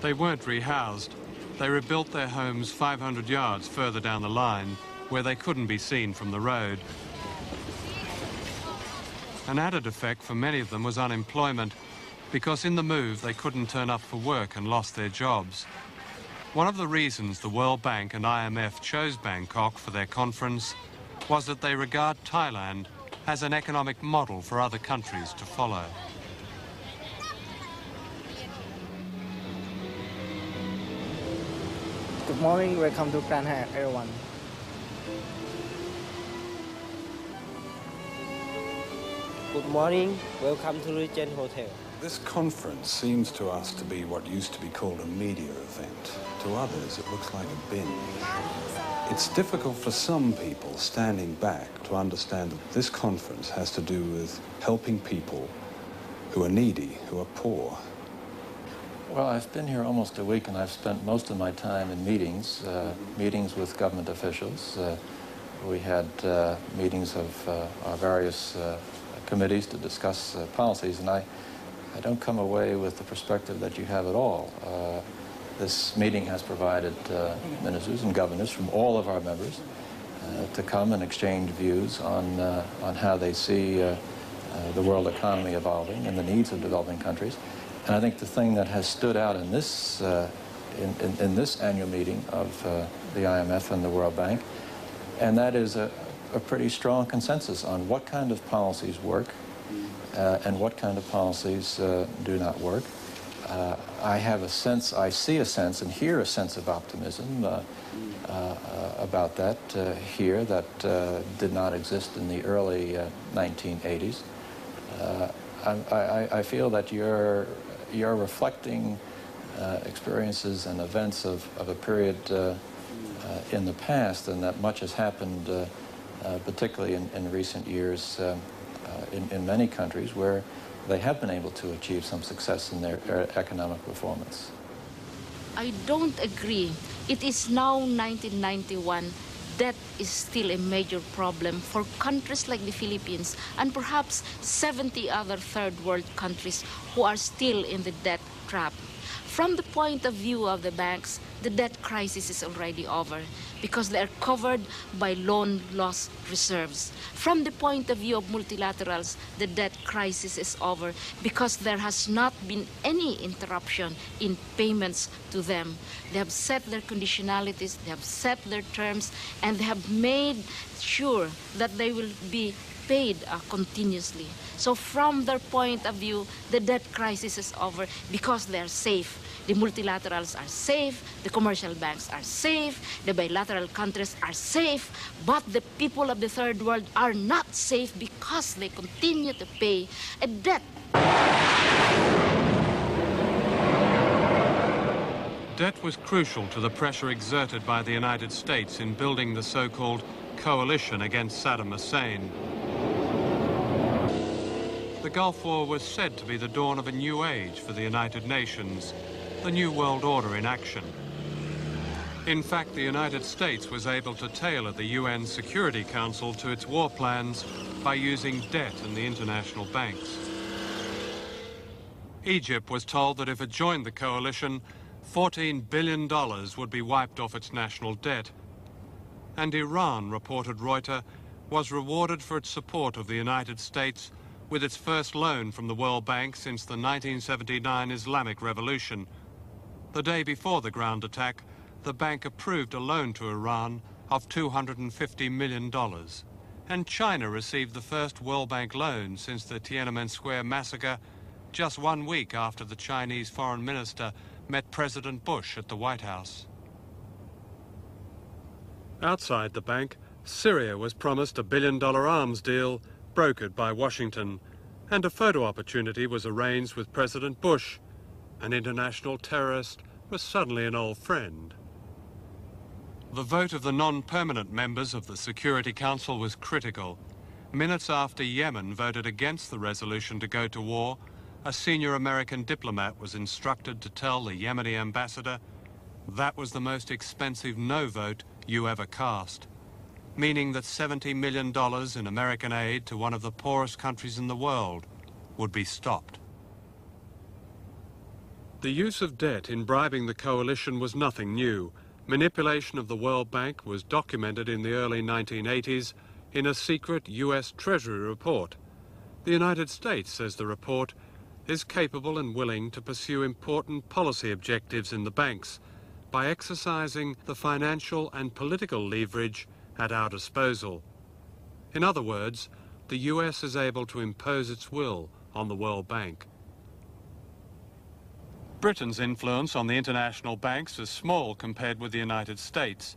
They weren't rehoused. They rebuilt their homes 500 yards further down the line, where they couldn't be seen from the road. An added effect for many of them was unemployment, because in the move they couldn't turn up for work and lost their jobs. One of the reasons the World Bank and IMF chose Bangkok for their conference was that they regard Thailand as an economic model for other countries to follow. Good morning, welcome to Grand Hyatt, everyone. Good morning, welcome to Regent Hotel. This conference seems to us to be what used to be called a media event. To others, it looks like a binge. It's difficult for some people standing back to understand that this conference has to do with helping people who are needy, who are poor. Well, I've been here almost a week, and I've spent most of my time in meetings, meetings with government officials. We had meetings of our various committees to discuss policies, and I don't come away with the perspective that you have at all. This meeting has provided ministers and governors from all of our members to come and exchange views on how they see the world economy evolving and the needs of developing countries. And I think the thing that has stood out in this annual meeting of the IMF and the World Bank, and that is a pretty strong consensus on what kind of policies work and what kind of policies do not work. I have a sense, I see a sense and hear a sense of optimism about that here that did not exist in the early 1980s. I feel that you're reflecting experiences and events of a period in the past, and that much has happened, particularly in recent years in many countries where they have been able to achieve some success in their economic performance. I don't agree. It is now 1991. Debt is still a major problem for countries like the Philippines and perhaps 70 other third world countries who are still in the debt trap. From the point of view of the banks, the debt crisis is already over because they are covered by loan loss reserves. From the point of view of multilaterals, the debt crisis is over because there has not been any interruption in payments to them. They have set their conditionalities, they have set their terms, and they have made sure that they will be paid continuously. So from their point of view, the debt crisis is over because they're safe. The multilaterals are safe, the commercial banks are safe, the bilateral countries are safe, but the people of the third world are not safe because they continue to pay a debt. Debt was crucial to the pressure exerted by the United States in building the so-called coalition against Saddam Hussein. The Gulf War was said to be the dawn of a new age for the United Nations, the New World Order in action. In fact, the United States was able to tailor the UN Security Council to its war plans by using debt and the international banks. Egypt was told that if it joined the coalition, $14 billion would be wiped off its national debt. And Iran, reported Reuters, was rewarded for its support of the United States with its first loan from the World Bank since the 1979 Islamic Revolution. The day before the ground attack, the bank approved a loan to Iran of $250 million. And China received the first World Bank loan since the Tiananmen Square massacre, just 1 week after the Chinese foreign minister met President Bush at the White House. Outside the bank, Syria was promised a $1 billion arms deal brokered by Washington, and a photo opportunity was arranged with President Bush. An international terrorist was suddenly an old friend. The vote of the non-permanent members of the Security Council was critical. Minutes after Yemen voted against the resolution to go to war, a senior American diplomat was instructed to tell the Yemeni ambassador, "That was the most expensive no vote you ever cast," meaning that $70 million in American aid to one of the poorest countries in the world would be stopped. The use of debt in bribing the coalition was nothing new. Manipulation of the World Bank was documented in the early 1980s in a secret US Treasury report. The United States, says the report, is capable and willing to pursue important policy objectives in the banks by exercising the financial and political leverage at our disposal. In other words, the US is able to impose its will on the World Bank. Britain's influence on the international banks is small compared with the United States,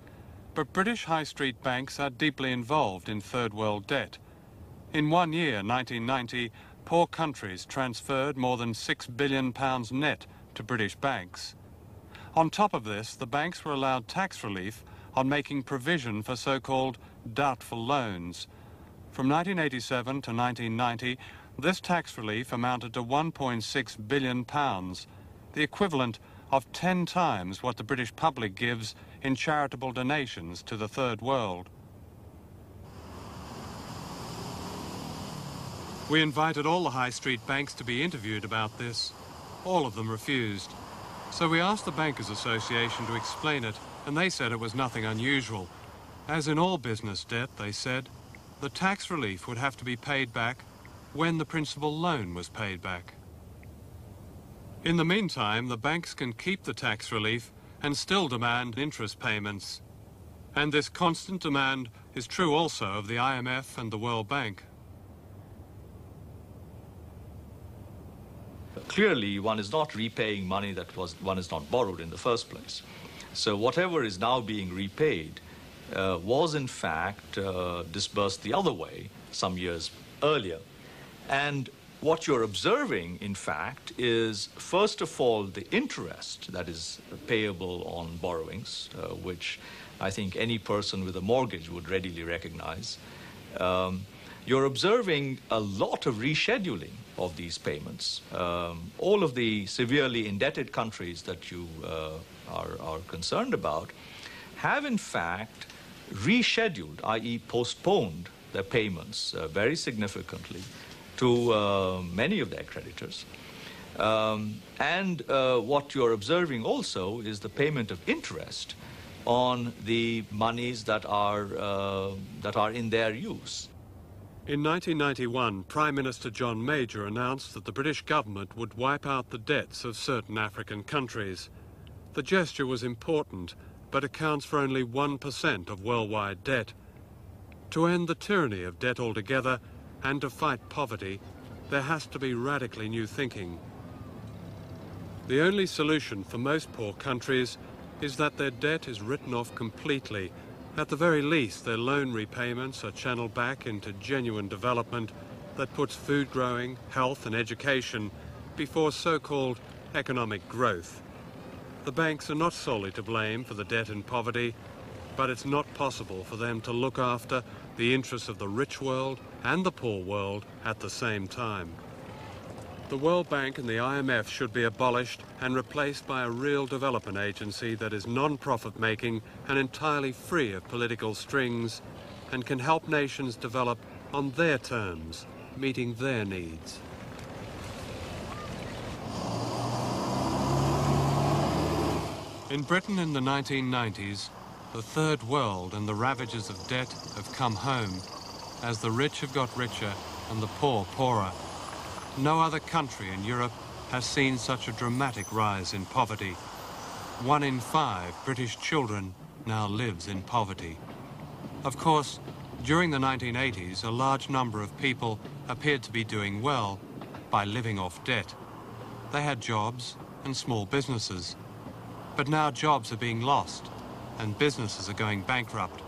but British high street banks are deeply involved in third world debt. In 1 year, 1990, poor countries transferred more than £6 billion net to British banks. On top of this, the banks were allowed tax relief on making provision for so-called doubtful loans. From 1987 to 1990, this tax relief amounted to £1.6 billion, the equivalent of 10 times what the British public gives in charitable donations to the Third World. We invited all the high street banks to be interviewed about this. All of them refused. So we asked the Bankers Association to explain it, and they said it was nothing unusual. As in all business debt, they said, the tax relief would have to be paid back when the principal loan was paid back. In the meantime, the banks can keep the tax relief and still demand interest payments. And this constant demand is true also of the IMF and the World Bank. Clearly, one is not repaying money that one is not borrowed in the first place. So whatever is now being repaid was in fact disbursed the other way some years earlier. And what you're observing, in fact, is first of all the interest that is payable on borrowings, which I think any person with a mortgage would readily recognize. You're observing a lot of rescheduling of these payments. All of the severely indebted countries that you are concerned about have in fact rescheduled, i.e. postponed their payments very significantly to many of their creditors. And what you're observing also is the payment of interest on the monies that are in their use. In 1991, Prime Minister John Major announced that the British government would wipe out the debts of certain African countries. The gesture was important, but accounts for only 1% of worldwide debt. To end the tyranny of debt altogether and to fight poverty, there has to be radically new thinking. The only solution for most poor countries is that their debt is written off completely. At the very least, their loan repayments are channeled back into genuine development that puts food growing, health and education before so-called economic growth. The banks are not solely to blame for the debt and poverty, but it's not possible for them to look after the interests of the rich world and the poor world at the same time. The World Bank and the IMF should be abolished and replaced by a real development agency that is non-profit making and entirely free of political strings and can help nations develop on their terms, meeting their needs. In Britain in the 1990s, the Third World and the ravages of debt have come home as the rich have got richer and the poor poorer. No other country in Europe has seen such a dramatic rise in poverty. 1 in 5 British children now lives in poverty. Of course, during the 1980s, a large number of people appeared to be doing well by living off debt. They had jobs and small businesses. But now jobs are being lost and businesses are going bankrupt,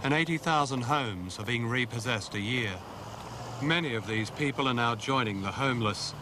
and 80,000 homes are being repossessed a year. Many of these people are now joining the homeless,